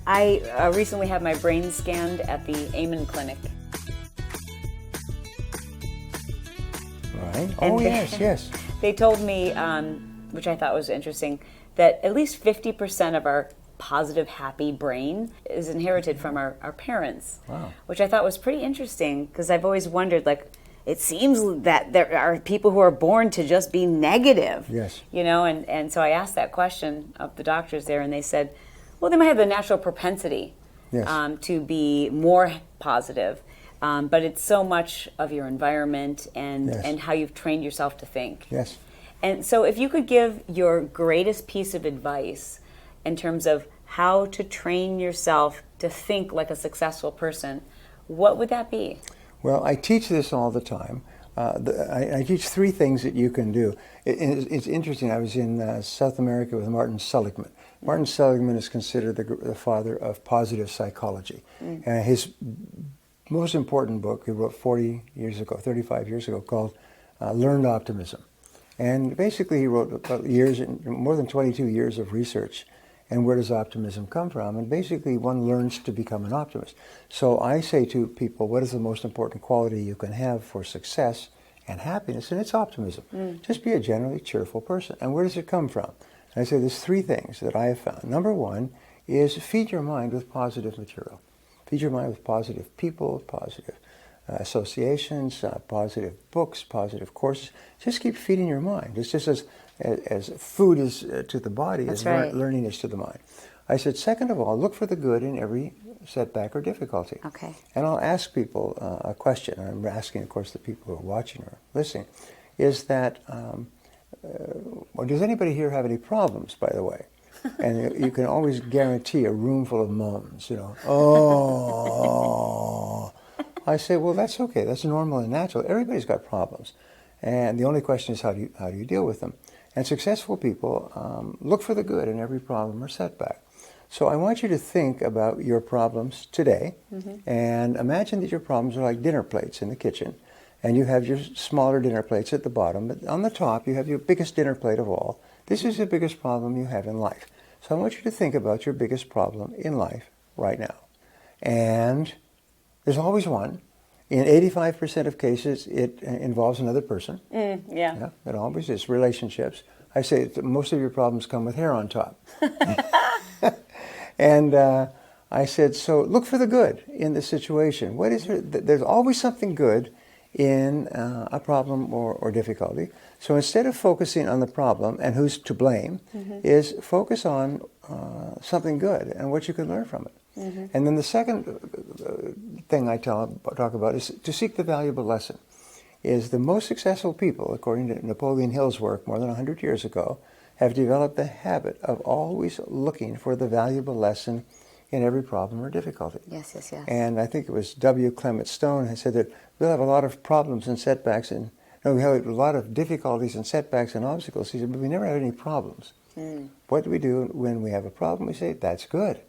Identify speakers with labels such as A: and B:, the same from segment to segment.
A: I recently had my brain scanned at the Amen Clinic.
B: Right. Oh, yes.
A: They told me, which I thought was interesting, that at least 50% of our positive, happy brain is inherited from our parents.
B: Wow.
A: Which I thought was pretty interesting, because I've always wondered, like, it seems that there are people who are born to just be negative.
B: Yes.
A: You know, and so I asked that question of the doctors there, and they said, well, they might have the natural propensity to be more positive, but it's so much of your environment and how you've trained yourself to think.
B: Yes.
A: And so if you could give your greatest piece of advice in terms of how to train yourself to think like a successful person, what would that be?
B: Well, I teach this all the time. I teach 3 things that you can do. It's interesting. I was in South America with Martin Seligman. Martin Seligman is considered the father of positive psychology. His most important book he wrote 35 years ago, called Learned Optimism. And basically he wrote about more than 22 years of research. And where does optimism come from? And basically one learns to become an optimist. So I say to people, what is the most important quality you can have for success and happiness? And it's optimism. Just be a generally cheerful person. And where does it come from? And I say there's 3 things that I have found. Number 1 is feed your mind with positive material. Feed your mind with positive people, positive associations, positive books, positive courses. Just keep feeding your mind. It's just as food is to the body, as learning is to the mind. I said, second of all, look for the good in every setback or difficulty.
A: Okay.
B: And I'll ask people a question, and I'm asking, of course, the people who are watching or listening, is that, does anybody here have any problems, by the way? And you can always guarantee a room full of moans, oh. I say, well, that's okay. That's normal and natural. Everybody's got problems. And the only question is how do you deal with them? And successful people look for the good in every problem or setback. So I want you to think about your problems today and imagine that your problems are like dinner plates in the kitchen. And you have your smaller dinner plates at the bottom, but on the top you have your biggest dinner plate of all. This is the biggest problem you have in life. So I want you to think about your biggest problem in life right now. And there's always one. In 85% of cases, it involves another person. Yeah, it always is. Relationships. I say that most of your problems come with hair on top. And I said, so look for the good in the situation. What is it? There's always something good in a problem or difficulty. So instead of focusing on the problem and who's to blame, is focus on something good and what you can learn from it. And then the second thing I talk about is to seek the valuable lesson. Is the most successful people, according to Napoleon Hill's work more than 100 years ago, have developed the habit of always looking for the valuable lesson in every problem or difficulty.
A: Yes.
B: And I think it was W. Clement Stone who said that we'll have a lot of problems and setbacks, we have a lot of difficulties and setbacks and obstacles. He said, but we never have any problems. What do we do when we have a problem? We say, that's good.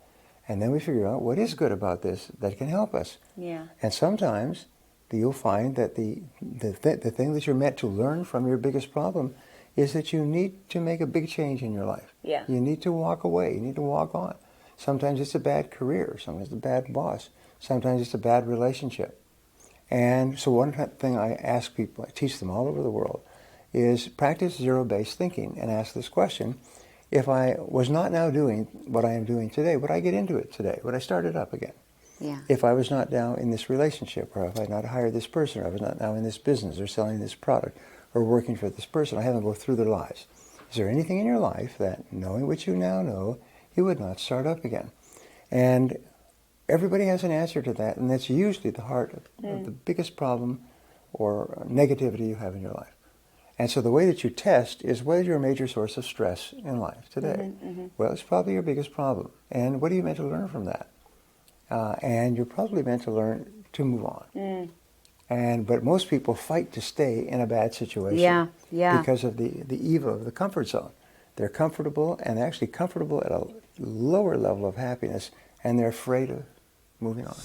B: And then we figure out what is good about this that can help us.
A: Yeah.
B: And sometimes you'll find that the thing that you're meant to learn from your biggest problem is that you need to make a big change in your life.
A: Yeah.
B: You need to walk away. You need to walk on. Sometimes it's a bad career. Sometimes it's a bad boss. Sometimes it's a bad relationship. And so one thing I ask people, I teach them all over the world, is practice zero-based thinking and ask this question. If I was not now doing what I am doing today, would I get into it today? Would I start it up again?
A: Yeah.
B: If I was not now in this relationship, or if I had not hired this person, or I was not now in this business, or selling this product, or working for this person, I have them go through their lives. Is there anything in your life that, knowing what you now know, you would not start up again? And everybody has an answer to that, and that's usually the heart of the biggest problem or negativity you have in your life. And so the way that you test is, what is your major source of stress in life today? Well, it's probably your biggest problem. And what are you meant to learn from that? And you're probably meant to learn to move on. But most people fight to stay in a bad situation because of the evil of the comfort zone. They're comfortable, and they're actually comfortable at a lower level of happiness, and they're afraid of moving on.